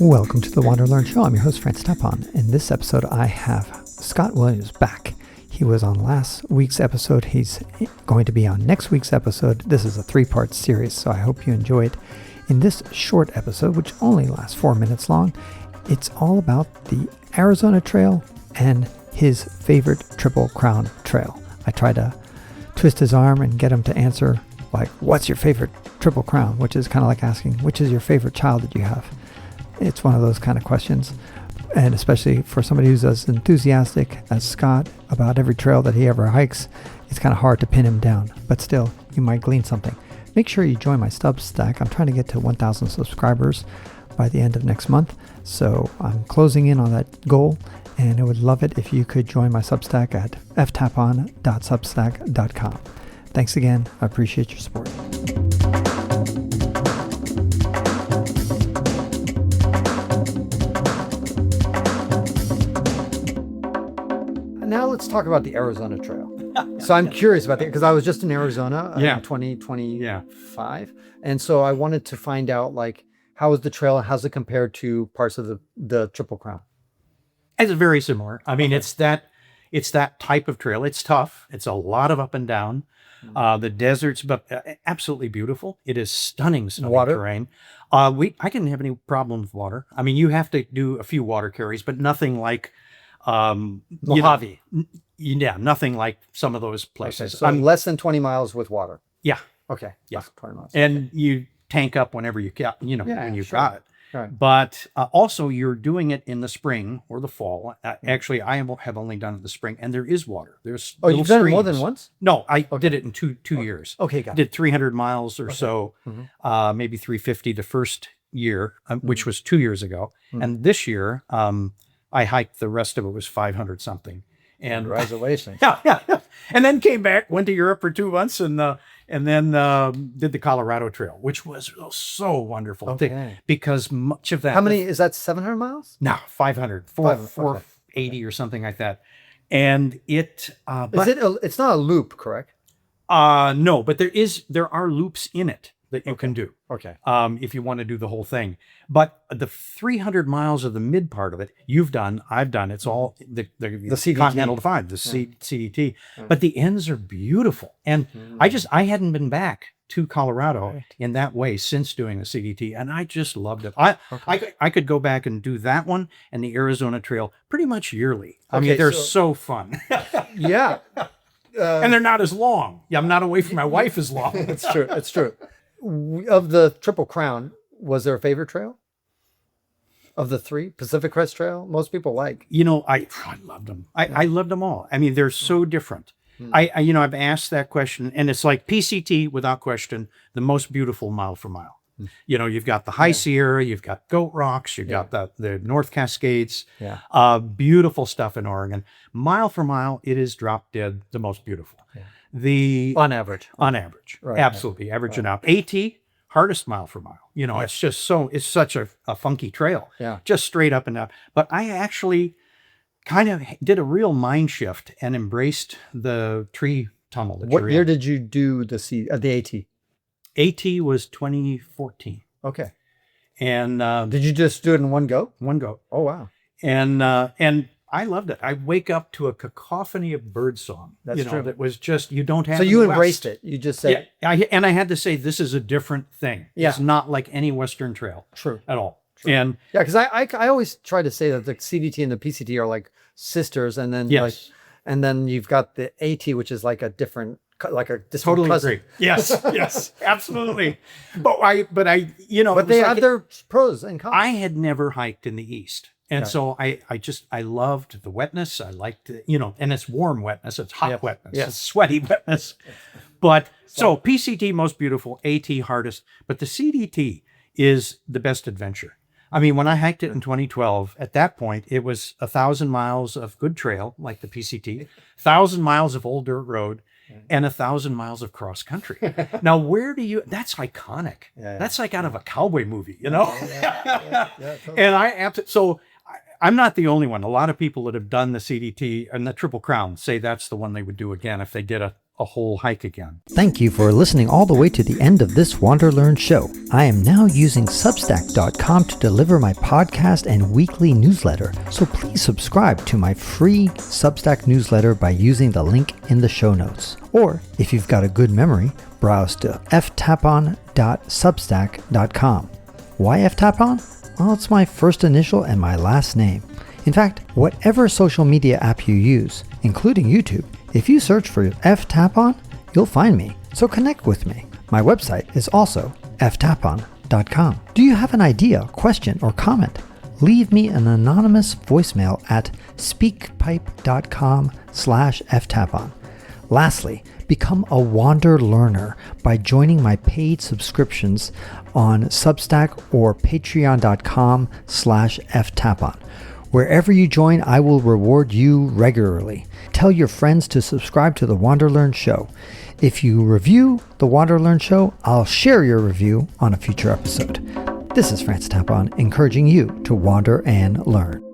Welcome to the WanderLearn Show. I'm your host, Tapon. In this episode, I have Scott Williams back. He was on last week's episode. He's going to be on next week's episode. This is a 3-part series, so I hope you enjoy it. In this short episode, which only lasts 4 minutes long, it's all about the Arizona Trail and his favorite Triple Crown Trail. I try to twist his arm and get him to answer, like, what's your favorite Triple Crown? Which is kind of like asking, which is your favorite child that you have? It's one of those kind of questions. And especially for somebody who's as enthusiastic as Scott about every trail that he ever hikes, it's kind of hard to pin him down. But still, you might glean something. Make sure you join my Substack. I'm trying to get to 1,000 subscribers by the end of next month. So I'm closing in on that goal. And I would love it if you could join my Substack at ftapon.substack.com. Thanks again. I appreciate your support. Now let's talk about the Arizona Trail. So I'm curious about that because I was just in Arizona in 2025. And so I wanted to find out, like, how is the trail and how's it compared to parts of the Triple Crown? It's very similar. I mean, it's that type of trail. It's tough. It's a lot of up and down. The desert's absolutely beautiful. It is stunning snowy terrain. I didn't have any problem with water. I mean, you have to do a few water carries, but nothing like Mojave. Nothing like some of those places. Okay, so I'm less than 20 miles with water. Yeah. Okay. Yeah. 20 miles. And you tank up whenever you got, when you've got it. Right. But also you're doing it in the spring or the fall. Actually, I have only done it in the spring, and there is water. There's you've done it more than once? No, I did it in two years. Okay, got it. Did 300 miles or so, maybe 350 the first year, which was 2 years ago. And this year, I hiked the rest of it was 500 something. And congratulations. Yeah. And then came back, went to Europe for 2 months, and then did the Colorado Trail, which was so wonderful. Okay. Because much of that. How many is that? 700 miles? No, 500, 480 or something like that. And it's not a loop, correct? No, but there are loops in it that you can do. Okay. If you want to do the whole thing. But the 300 miles of the mid part of it, you've done, I've done. It's all the CDT. Continental Divide, the CDT. But the ends are beautiful. And I hadn't been back to Colorado in that way since doing the CDT, and I just loved it. I could go back and do that one and the Arizona Trail pretty much yearly. I mean, they're so fun. Yeah. And they're not as long. Yeah, I'm not away from my wife as long. It's true. It's true. Of the Triple Crown, was there a favorite trail? Of the three, Pacific Crest Trail, most people like. I loved them. I loved them all. I mean, they're so different. I've asked that question, and it's like PCT, without question, the most beautiful mile for mile. You've got the High Sierra, you've got Goat Rocks, you've got the North Cascades. Yeah. Beautiful stuff in Oregon. Mile for mile, it is drop dead the most beautiful. Yeah. On average, right, absolutely, averaging out. AT, hardest mile for mile. It's just it's such a funky trail. Yeah, just straight up and down. But I actually kind of did a real mind shift and embraced the tree tunnel. What year did you do the AT? AT was 2014. Okay. And did you just do it in one go? One go. Oh wow. And I loved it. I wake up to a cacophony of birdsong. That's true. That was just, you don't have. So you embraced it. You just said. Yeah. I had to say, this is a different thing. Yeah. It's not like any Western trail. True. At all. True. And yeah, because I always try to say that the CDT and the PCT are like sisters, and then and then you've got the AT, which is like a different. Totally cousin. Agree. Yes, absolutely. But they have their pros and cons. I had never hiked in the East. And so I loved the wetness. I liked, and it's warm wetness. It's hot wetness. Yes. It's sweaty wetness. But so PCT, most beautiful, AT, hardest. But the CDT is the best adventure. I mean, when I hiked it in 2012, at that point, it was 1,000 miles of good trail, like the PCT, 1,000 miles of old dirt road, and 1,000 miles of cross country. Now, that's iconic. Yeah. That's like out of a cowboy movie, Totally. And I'm not the only one. A lot of people that have done the CDT and the Triple Crown say that's the one they would do again if they did a a whole hike again. Thank you for listening all the way to the end of this WanderLearn show. I am now using Substack.com to deliver my podcast and weekly newsletter, so please subscribe to my free Substack newsletter by using the link in the show notes. Or, if you've got a good memory, browse to ftapon.substack.com. Why ftapon? Well, it's my first initial and my last name. In fact, whatever social media app you use, including YouTube, if you search for ftapon, you'll find me. So connect with me. My website is also ftapon.com. Do you have an idea, question, or comment? Leave me an anonymous voicemail at speakpipe.com/ftapon. Lastly, become a WanderLearner by joining my paid subscriptions on Substack or patreon.com/ftapon. Wherever you join, I will reward you regularly. Tell your friends to subscribe to the WanderLearn Show. If you review the WanderLearn Show, I'll share your review on a future episode. This is Francis Tapon, encouraging you to wander and learn.